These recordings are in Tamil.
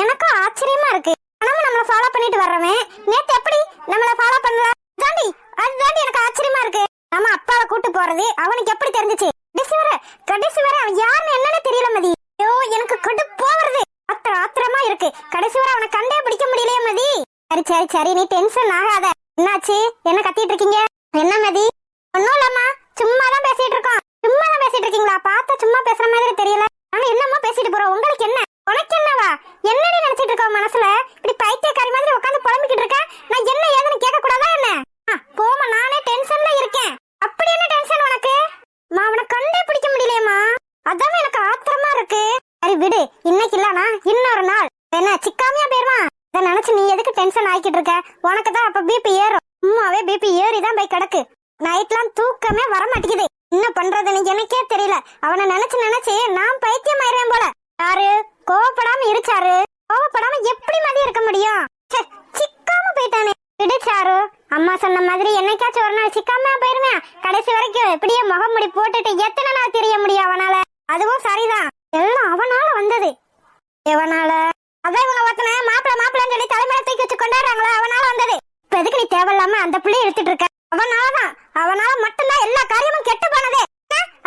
எனக்கும் ஆச்சரியமா இருக்கு. நம்மள ஃபாலோ பண்ணிட்டு வர்றவன் நேத்து எப்படி நம்மள ஃபாலோ பண்ணல தாண்டி, அதுதாண்டி எனக்கு ஆச்சரியமா இருக்கு. நம்ம அப்பாவை கூட்டு போறது அவனுக்கு எப்படி தெரிஞ்சுச்சு? கடைசி வரை அவன் யாருன்னு என்னன்னு தெரியல மதி. ஐயோ எனக்கு கடுப்பா வருது, ஆத்திரமா இருக்கு. கடைசி வரை அவனை கண்டே பிடிக்க முடியலையே மதி. சரி நீ டென்ஷன் ஆகாத. என்னாச்சு, என்ன கத்திட்டு இருக்கீங்க? என்ன மதி? ஒன்னும் இல்லம்மா, சும்மாதான் பேசிட்டு இருக்கோம். சும்மாதான் பேசிட்டு இருக்கீங்களா? பார்த்தா சும்மா பேசுற மாதிரி தெரியல. ஆனா என்னம்மா பேசிட்டு போறோம்? உங்களுக்கு என்ன, உனக்கு என்னவா? என்னடி நினைச்சிட்டு இருக்க மனசுல? இப்படி பைத்தியக்காரி மாதிரி உட்காந்து புலம்பிக்கிட்டு இருக்க. நான் என்ன ஏதுன்னு கேட்க கூடாதா என்ன? போமா, நானே டென்ஷன்ல இருக்கேன். அப்படி என்ன டென்ஷன் உனக்கு? அவனை கண்டே பிடிக்க முடியலையேம்மா, அதான் எனக்கு ஆத்திரமா இருக்கு. சரி விடு, இன்னைக்கு இல்லனா இன்னொரு நாள் என்ன சிக்காமையா போயிருமா? இதை நினைச்சு நீ எதுக்கு டென்ஷன் ஆகிக்கிட்டு இருக்க? உனக்கு தான் அப்ப பிபி ஏறும். உண்மாவே பிபி ஏறிதான் போய் கிடக்கு. நைட்லாம் தூக்கமே வர மாட்டேங்குது. என்ன பண்றதுன்னு எனக்கே தெரியல. அவனை நினைச்சு நான் பைத்தியம் ஆயிடுவேன் போல. யாரு கோவப்படாம இருச்சாரு? கோவப்படாம எப்படி மதி இருக்க முடியும்? சிக்காம போயிட்டானே. விடுச்சாரு, அம்மா சொன்ன மாதிரி என்னைக்காச்சும் ஒரு நாள் சிக்காம போயிருவேன். கடைசி வரைக்கும் இப்படியே முகமுடி போட்டுட்டு எத்தனை நாள் தெரிய முடியும் அவனால? அதுவும் சரிதான், எல்லாம் அவனால வந்தது. எவனால? அதான் இவங்க ஒருத்தனை மாப்பிள்ளன்னு சொல்லி தலைமையில தூக்கி வச்சு கொண்டாடுறாங்களா, அவனால வந்தது. இப்ப எதுக்கு நீ தேவையில்லாம அந்த பிள்ளைய எடுத்துட்டு இருக்க? அவனாலதான், அவனால மட்டும்தான் எல்லா காரியமும் கெட்டு போனதே.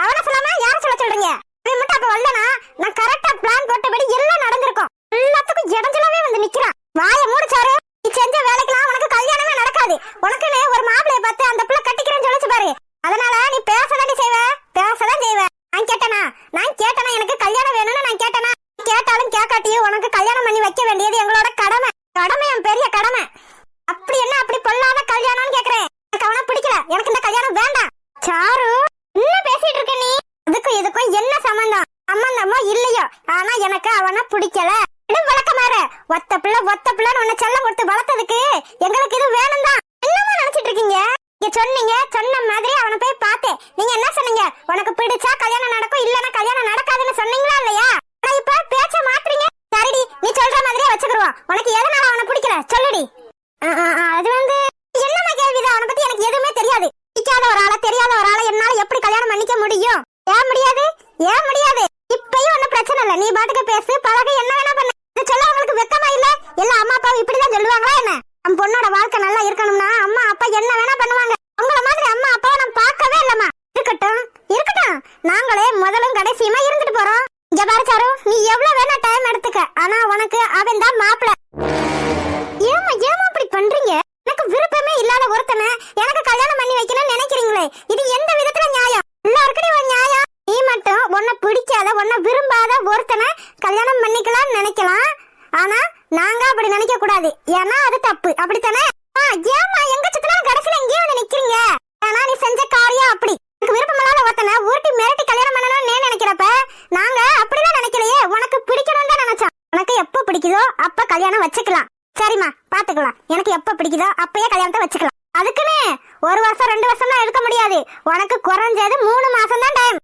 அவனை சொல்லாம யார சொல்றீங்க? அவன் மட்டும் அப்ப வரலனா நான் கரெக்டா பிளான் போட்டபடி எல்லாம் நடந்திருக்கும். எல்லாத்துக்கும் இடைஞ்சலாவே வந்து நிக்கிறான். வாயை மூடிச்சாரு. நீ செஞ்ச வேலைக்கெல்லாம் உனக்கு கல்யாணமே நடக்காது. உனக்குன்னு ஒரு மாப்பிளைய பார்த்து அந்த பிள்ளை கட்டிக்கிறேன்னு சொல்லிச்சு பாரு. அதனால நீ பேசதான் செய்வ. நான் கேட்டனா எனக்கு கல்யாணம் வேணும்னு நான் கேட்டனா? கேட்டாலும் கேட்காட்டியும் உனக்கு கல்யாணம் பண்ணி வைக்க வேண்டியது எங்களோட கடமை. என் பெரிய கடமை. அப்படி என்ன அப்படி பொல்லாத கல்யாணம்னு கேக்குறேன். எனக்கு அவனை பிடிக்கல, எனக்கு இந்த கல்யாணம் வேண்டாம். சாரு, என்ன பேசிட்டு இருக்க நீ? இதுக்கும் என்ன சம்பந்தமோ இல்லையோ, ஆனா எனக்கு அவனை பிடிக்கல. வழக்கமாற ஒத்த பிள்ளைன்னு உன்னை செல்லம் கொடுத்து வளர்த்ததுக்கு எங்களுக்கு இது வேணும் தான். என்னமா நினைச்சிட்டு இருக்கீங்க? நீங்க சொன்னீங்க, சொன்ன மாதிரி அவனை போய் பார்த்தேன். நீங்க என்ன சொன்னீங்க? உனக்கு பிடிச்சா கல்யாணம் நடக்கும், இல்லன்னா கல்யாணம் நடக்காதுன்னு சொன்னீங்களா இல்லையா? ஆனா இப்ப பேச்ச மாத்துறீங்க. சரிடி, நீ சொல்ற மாதிரியே வச்சுக்கிடுவோம். உனக்கு எதனால அவனை பிடிக்கல சொல்லுடி. அது என்னமா கேள்விதான்? அவனை பத்தி எனக்கு எதுவுமே தெரியாது. தெரியாத ஒரு ஆளை என்னால எப்படி கல்யாணம் பண்ணிக்க முடியும்? ஏன் முடியாது? இப்பயும் ஒன்னும் பிரச்சனை இல்ல, நீ பாட்டுக்கு பேசு, பழக, என்ன வேணா பண்ணு. இதை சொல்ல உங்களுக்கு வெக்கமா இல்ல? எல்லா அம்மா அப்பாவும் இப்படிதான் சொல்லுவாங்களா என்ன? நம்ம பொண்ணோட வாழ்க்கை நல்லா இருக்கணும்னா அம்மா அப்பா என்ன வேணா பண்ணுவாங்க. உங்கள மாதிரி அம்மா அப்பாவை நான் பார்க்கவே இல்லம்மா. இருக்கட்டும், நாங்களே முதலும் கடைசியுமா இருந்துட்டு போறோம். இங்க பாரு சாரு, நீ எவ்வளவு வேணா டைம் எடுத்துக்க, ஆனா உனக்கு அவன் தான் மாப்பிள்ள. ஏமா அப்படி பண்றீங்க? எனக்கு விருப்பமே இல்லாத ஒருத்தனை எனக்கு கல்யாணம் பண்ணி வைக்கணும்னு நினைக்கிறீங்களே, இது எந்த விதத்துல நியாயம்? எல்லாருக்கும் ஒரு நியாயம். நீ மட்டும் உன்னை பிடிக்காத, உன்னை விரும்பாத ஒருத்தனை கல்யாணம் பண்ணிக்கலாம்னு நினைக்கலாம். ஆனா நாங்க அப்படி நினைக்க கூடாது, ஏன்னா அது தப்பு. அப்படித்தானே? ஏமா எங்க சுத்தினாலும் கடைசியில இங்கே வந்து நிக்கிறீங்க? ஆனா நீ செஞ்ச காரியம் அப்படி. எனக்கு விருப்பமில்லாத ஒருத்தனை ஊட்டி மிரட்டி கல்யாணம் பண்ணணும்னு நினைக்கிறப்ப நாங்க அப்படிதான் நினைக்கலையே. உனக்கு பிடிக்கணும் தான் நினைச்சோம். உனக்கு எப்ப பிடிக்குதோ அப்ப கல்யாணம் வச்சுக்கலாம். சரிம்மா, பாத்துக்கலாம். எனக்கு எப்ப பிடிக்குதோ அப்பயே கல்யாணத்தை வச்சுக்கலாம். அதுக்குன்னு 1 வருஷம் 2 வருஷம்லாம் எடுக்க முடியாது. உனக்கு குறைஞ்சது 3 மாசம் தான் டைம்.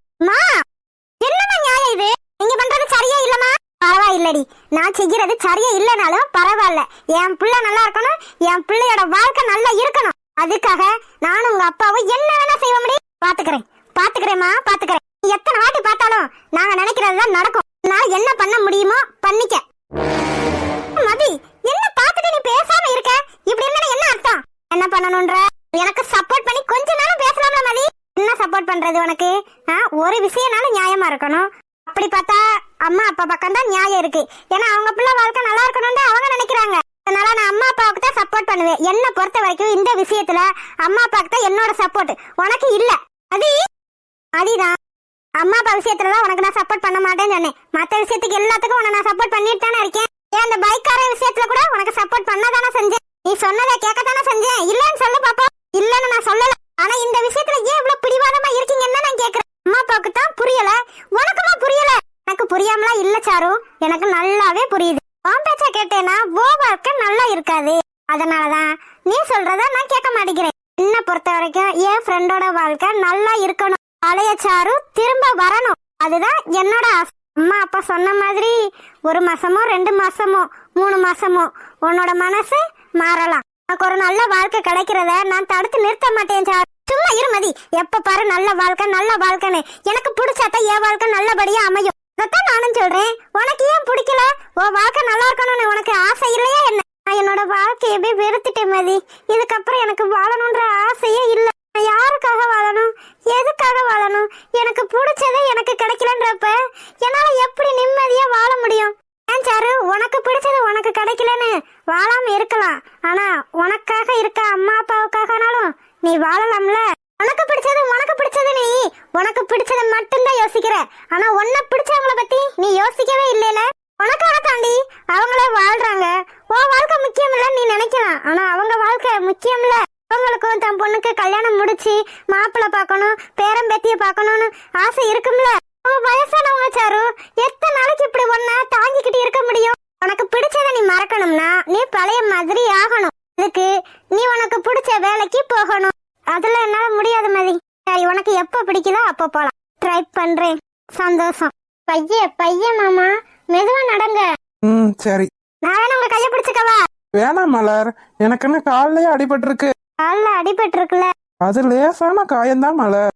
என்னமா நியாயம் இது? நீங்க பண்றது சரியா இல்லமா? பரவாயில்லடி, நான் செய்யறது சரியா இல்லனாலும் பரவாயில்ல. என் பிள்ளை நல்லா இருக்கணும், என் பிள்ளையோட வாழ்க்கை நல்லா இருக்கணும். அதுக்காக நானும் உங்க அப்பாவும் என்ன வேணா செய்ய முடியும். பாத்துக்கிறேம்மா. எத்தனை வாட்டி பார்த்தாலும் நாங்க நினைக்கிறதுதான் நடக்கும். நான் என்ன பண்ண முடியுமோ பண்ணிக்க. மதி, என்ன பார்த்துட்டு நீ பேசாம இருக்க? இப்படி என்ன அர்த்தம்? என்ன பண்ணணும்ன்ற? எனக்கு சப்போர்ட் பண்ணி கொஞ்ச நேரம் பேசலாம்ல மதி. என்ன சப்போர்ட் பண்றது உனக்கு? ஒரு விஷயம்னாலும் நியாயமா இருக்கணும். அப்படி பார்த்தா அம்மா அப்பா பக்கம் தான் நியாயம் இருக்கு. ஏன்னா அவங்க பிள்ளை வாழ்க்கை நல்லா இருக்கணும்னு அவங்க நினைக்கிறாங்க. அதனால நான் அம்மா அப்பாவுக்கு தான் சப்போர்ட் பண்ணுவேன். என்ன பொறுத்த வரைக்கும் இந்த விஷயத்துல அம்மா அப்பாவுக்கு தான் என்னோட சப்போர்ட், உனக்கு இல்ல. அதுதான் அம்மா அப்பா விஷயத்துலதான் உனக்கு நான் சப்போர்ட் பண்ண மாட்டேன்னு சொன்னேன். மத்த விஷயத்துக்கு எல்லாத்துக்கும் உன்னை நான் சப்போர்ட் பண்ணிட்டு தானே இருக்கேன். அந்த பைக்கார விஷயத்துல கூட உனக்கு சப்போர்ட் பண்ணதானே செஞ்சேன். நீ சொன்னதை கேட்கத்தானே செஞ்சேன். இல்லன்னு சொல்ல பாப்பா. இல்லன்னு நான் சொல்லல. ஆனா இந்த விஷயத்துல ஏன் இவ்வளவு பிடிவாதமா இருக்கீங்கன்னு நான் கேக்குறேன். அம்மா அப்பாவுக்கு தான் புரியல, உனக்குமா புரியல? எனக்கு புரியாமலாம் இல்ல சாரு, எனக்கு நல்லாவே புரியுது. உன் பேச்ச கேட்டேன்னா ஓ வாழ்க்கை நல்லா இருக்காது. அதனாலதான் நீ சொல்றத நான் கேட்க மாட்டேங்கிறேன். என்ன பொறுத்த வரைக்கும் என் ஃப்ரெண்டோட வாழ்க்கை நல்லா இருக்கணும். பழைய சாரு திரும்ப வரணும், அதுதான் என்னோட ஆசை. அம்மா அப்பா சொன்ன மாதிரி 1 மாசமோ 2 மாசமோ 3 மாசமோ உன்னோட மனசு மாறலாம். எனக்கு ஒரு நல்ல வாழ்க்கை கிடைக்கிறத நான் தடுத்து நிறுத்த மாட்டேன் சார். சும்மா இருமதி, எப்ப பாரு நல்ல வாழ்க்கைன்னு. எனக்கு பிடிச்சாத்த என் வாழ்க்கை நல்லபடியா அமையும். அதான் நானும் சொல்றேன். உனக்கு ஏன் பிடிக்கல? உன் வாழ்க்கை நல்லா இருக்கணும்னு உனக்கு ஆசை இல்லையா என்ன? நான் என்னோட வாழ்க்கையவே வெறுத்துட்டேன் மதி. இதுக்கப்புறம் எனக்கு வாழணும்ன்ற ஆசையே இல்லை. நான் யாருக்காக வாழணும்? எதுக்காக வாழணும்? எனக்கு பிடிச்சதே எனக்கு கிடைக்கலன்றப்ப என்னால எப்படி நிம்மதியா வாழ முடியும்? ஏன் சாரு, உனக்கு பிடிச்சது உனக்கு கிடைக்கலன்னு வாழாம இருக்கலாம். ஆனா உனக்காக இருக்க அம்மா அப்பாவுக்காகனாலும் நீ வாழலாம்ல. உனக்கு பிடிச்சது நீ உனக்கு பிடிச்சதை மட்டும்தான் யோசிக்கிற. ஆனா உன்னை பிடிச்சவங்கள பத்தி நீ யோசிக்கவே இல்லைல. உனக்காக தாண்டி அவங்களே வாழ்றாங்க. உன் வாழ்க்கை முக்கியம் இல்லைன்னு நீ நினைக்கலாம். ஆனா அவங்க வாழ்க்கை முக்கியம் இல்ல. அவங்களுக்கும் தன் பொண்ணுக்கு கல்யாணம் முடிச்சு மாப்பிள்ளை பார்க்கணும், பேரம் பேத்திய பார்க்கணும்னு ஆசை இருக்கும்ல. அவங்க வயசானவங்க சாரு, எத்தனை நாளைக்கு இப்படி ஒன்னா தாங்கிக்கிட்டு இருக்க முடியும்? உனக்கு பிடிச்சதை நீ மறக்கணும்னா நீ பழைய மாதிரி ஆகணும். இதுக்கு நீ உனக்கு பிடிச்ச வேலைக்கு போகணும். அதுல என்னால முடியாது மதி. சரி, உனக்கு எப்ப பிடிக்குதோ அப்ப போலாம். ட்ரை பண்றேன். சந்தோஷம். பையன் மாமா, மெதுவா நடங்க. சரி. நான் வேணா உங்க கைய பிடிச்சுக்கவா? வேணாம் மலர், எனக்குன்னு கால்லயே அடிபட்டு இருக்கு. கால்ல அடிபட்டு இருக்குல்ல? அது லேசான காயம்தான் மலர்.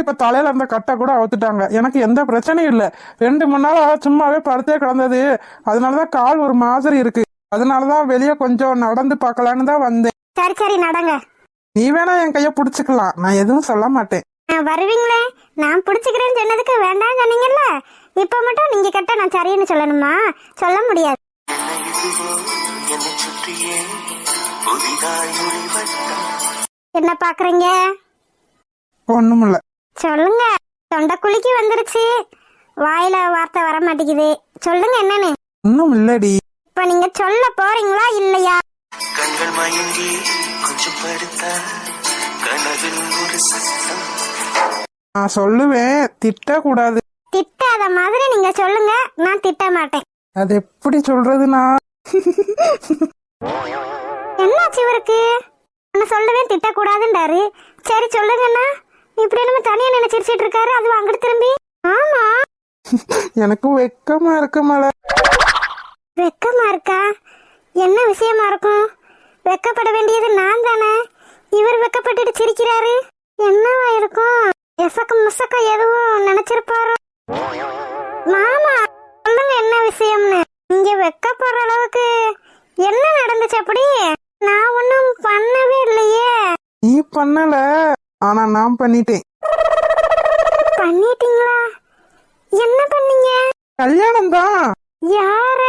இப்ப தலையில இருந்த கட்டை கூட அவுத்துட்டாங்க. எனக்கு எந்த பிரச்சனையும் இல்ல. 2-3 நாளா சும்மாவே படுத்தே கிடந்தது. அதனாலதான் கால் ஒரு மாதிரி இருக்கு. அதனாலதான் வெளியே கொஞ்சம் நடந்து பார்க்கலான்னு தான் வந்தேன். சரி நடங்க. நீ வேணா என் கைய புடிச்சுக்கலாம், நான் எதுவும் சொல்ல மாட்டேன். வருவீங்களே? நான் புடிச்சுக்கிறேன்னு சொன்னதுக்கு வேண்டாம் சொன்னீங்கல்ல. இப்ப மட்டும் நீங்க கேட்ட நான் சரின்னு சொல்லணுமா? சொல்ல முடியாது. என்ன பாக்குறீங்க? ஒண்ணுமில்ல. சொல்லுங்க. தொண்டை குலுக்கி வந்துருச்சு, வாயில வார்த்தை வர மாட்டேங்குது. சொல்லுங்க என்னன்னு. ஒண்ணும் இல்லடி. இப்ப நீங்க சொல்ல போறீங்களா இல்லையா? கண்கள் மயங்கி கொஞ்சம் படுத்தா கனவில் ஒரு சத்தம். நான் சொல்லுவேன், திட்ட கூடாது. திட்டாத மாதிரி நீங்க சொல்லுங்க, நான் திட்ட மாட்டேன். அது எப்படி சொல்றதுன்னா, என்னாச்சு இவருக்கு? நான் சொல்லுவேன் திட்ட கூடாதுன்றாரு. சரி சொல்லுங்கண்ணா. இப்படி நம்ம தனியா நினைச்சு சிரிச்சிட்டு இருக்காரு, அது அங்கிட்டு திரும்பி. ஆமா, எனக்கு வெக்கமா இருக்கு மலர். வெக்கமா இருக்கா? என்ன விஷயமா இருக்கும்? வெக்கப்பட வேண்டியது நான் தானே. இவர் வெக்கப்பட்டுட்டு சிரிக்கிறாரு. என்னவா இருக்கும்? எசக்க முசக்க எதுவும் நினைச்சிருப்பாரு. மாமா சொல்லுங்க என்ன விஷயம்னு. இங்க வெக்கப்படுற அளவுக்கு என்ன நடந்துச்சு? அப்படி நான் ஒன்னும் பண்ணவே இல்லையே. நீ பண்ணல, ஆனா நான் பண்ணிட்டேன். பண்ணிட்டீங்களா? என்ன பண்ணீங்க? கல்யாணம் தான். யார?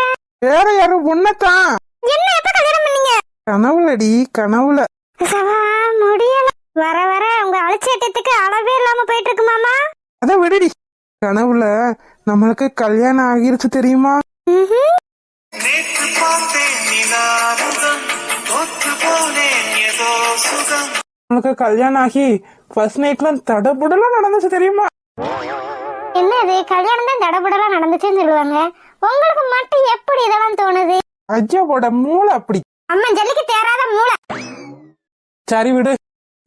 வேற யாரும் உன்னதான். என்ன எப்ப கல்யாணம் பண்ணீங்க? கனவுலடி, கனவுல. சவா முடியல. வர வர உங்க அலட்சியத்துக்கு அளவே இல்லாம போயிட்டு இருக்கு மாமா. அத விடுடி. கனவுல நம்மளுக்கு கல்யாணம் ஆகிருச்சு தெரியுமா? நேற்று பார்த்தேன் நிலாமுகம், தோற்று போனேன் ஏதோ சுகம். நம்மளுக்கு கல்யாணம் ஆகி ஃபர்ஸ்ட் நைட்ல தடபுடலாம் நடந்துச்சு தெரியுமா? என்னது கல்யாணம் தான் தடபுடலாம் நடந்துச்சுன்னு சொல்லுவாங்க. உங்களுக்கு மட்டும் எப்படி இதெல்லாம் தோணுது? ஐயாவோட மூளை அப்படி. அம்மா ஜல்லிக்கு தேராத மூளை. சரி விடு.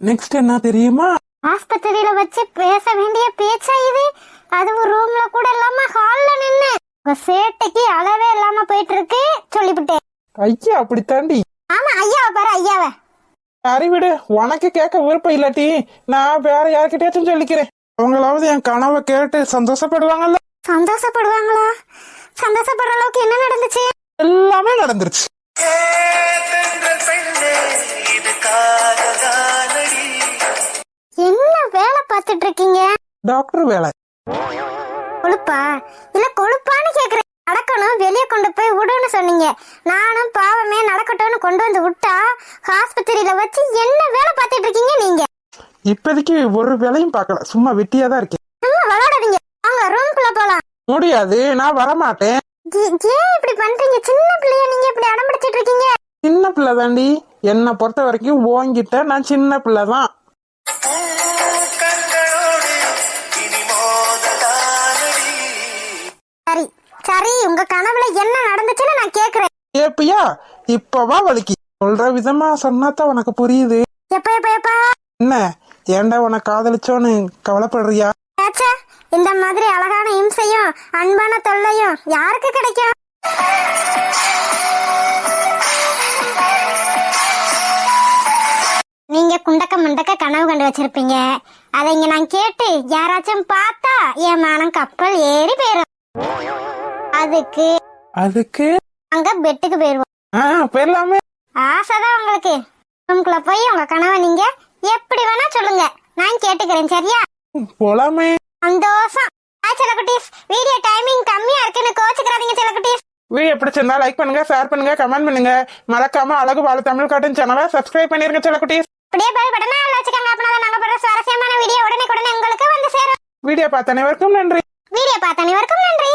நெக்ஸ்ட் என்ன தெரியுமா? ஆஸ்பத்திரியில வச்சு பேச வேண்டிய பேச்சா இது? அதுவும் ரூம்ல கூட இல்லாம ஹால்ல நின்னு உங்க சேட்டைக்கு அளவே இல்லாம போயிட்டு இருக்கு. சொல்லிவிட்டேன். ஐயா அப்படி தாண்டி. ஆமா, ஐயாவை பாரு ஐயாவை. சரி விடு, உனக்கு கேட்க விருப்பம் இல்லாட்டி நான் வேற யார்கிட்டயாச்சும் சொல்லிக்கிறேன். அவங்களாவது என் கனவை கேட்டு சந்தோஷப்படுவாங்கல்ல. சந்தோஷப்படுவாங்களா? சந்தோஷப்படுற அளவுக்கு என்ன நடந்துச்சு? எல்லாமே நடந்துருச்சு. என்ன வேலை பார்த்துட்டு இருக்கீங்க? டாக்டர் வேலை. கொழுப்பா இல்ல கொழுப்பான்னு கேக்குறேன். நடக்கணும், வெளியே கொண்டு போய் விடுன்னு சொன்னீங்க. நானும் பாவமே நடக்கட்டும்னு கொண்டு வந்து விட்டா ஆஸ்பத்திரியில வச்சு என்ன வேலை பார்த்துட்டு இருக்கீங்க நீங்க? இப்போதைக்கு ஒரு வேலையும் பார்க்கல, சும்மா வெட்டியா தான் இருக்கேன். சும்மா விளையாடாதீங்க, வாங்க ரூம்குள்ள போலாம். முடியாது, நான் வரமாட்டேன். ஏன் இப்படி பண்றீங்க? சின்ன பிள்ளைய நீங்க இப்படி அடம்பிடிச்சிட்டு இருக்கீங்க. சின்ன பிள்ளை தாண்டி. என்னை பொறுத்த வரைக்கும் ஓங்கிட்ட நான் சின்ன பிள்ளை தான். சரி சரி, உங்க கனவுல என்ன நடந்துச்சுன்னு நான் கேக்குறேன். ஏப்பியா இப்பவா வலிக்கு. சொல்ற விதமா சொன்னாதான் உனக்கு புரியுது. எப்ப எப்ப எப்ப? என்ன ஏண்டா உனக்கு காதலிச்சோன்னு கவலைப்படுறியா? ஆச்சா, இந்த மாதிரி அழகான இம்சையும் அன்பான தொல்லையும் யாருக்கு கிடைக்கும்? நீங்க குண்டக்க முண்டக்க கனவு கண்டு வச்சிருப்பீங்க. அதை இங்க நான் கேட்டு யாராச்சும் பார்த்தா என் மானம் கப்பல் ஏறி போயிரும். அதுக்கு அங்க பெட்டுக்கு போயிருவோம். போயிடலாமே. ஆசைதான் உங்களுக்கு. ரூம்குள்ள போய் உங்க கனவை நீங்க எப்படி வேணா சொல்லுங்க, நான் கேட்டுக்கிறேன். சரியா? போலாமே. சந்தோஷம். செல்லக்குட்டீஸ், வீடியோ டைமிங் கம்மியா இருக்குன்னு கோச்சுக்கிறாதீங்க செல்லக்குட்டீஸ். வீடியோ பிடிச்சிருந்தா லைக் பண்ணுங்க, ஷேர் பண்ணுங்க, கமெண்ட் பண்ணுங்க. மறக்காம அழகு வாழ தமிழ் காட்டன் சேனலை சப்ஸ்கிரைப் பண்ணிருங்க செல்லக்குட்டீஸ். அப்படியே பெல் பட்டனை ஆல்ல வச்சுக்கோங்க. அப்பனால நாங்க போடுற சுவாரஸ்யமான வீடியோ உடனே உங்களுக்கு வந்து சேரும். வீடியோ பார்த்த அனைவருக்கும் நன்றி. வீடியோ பார்த்த அனைவருக்கும் நன்றி.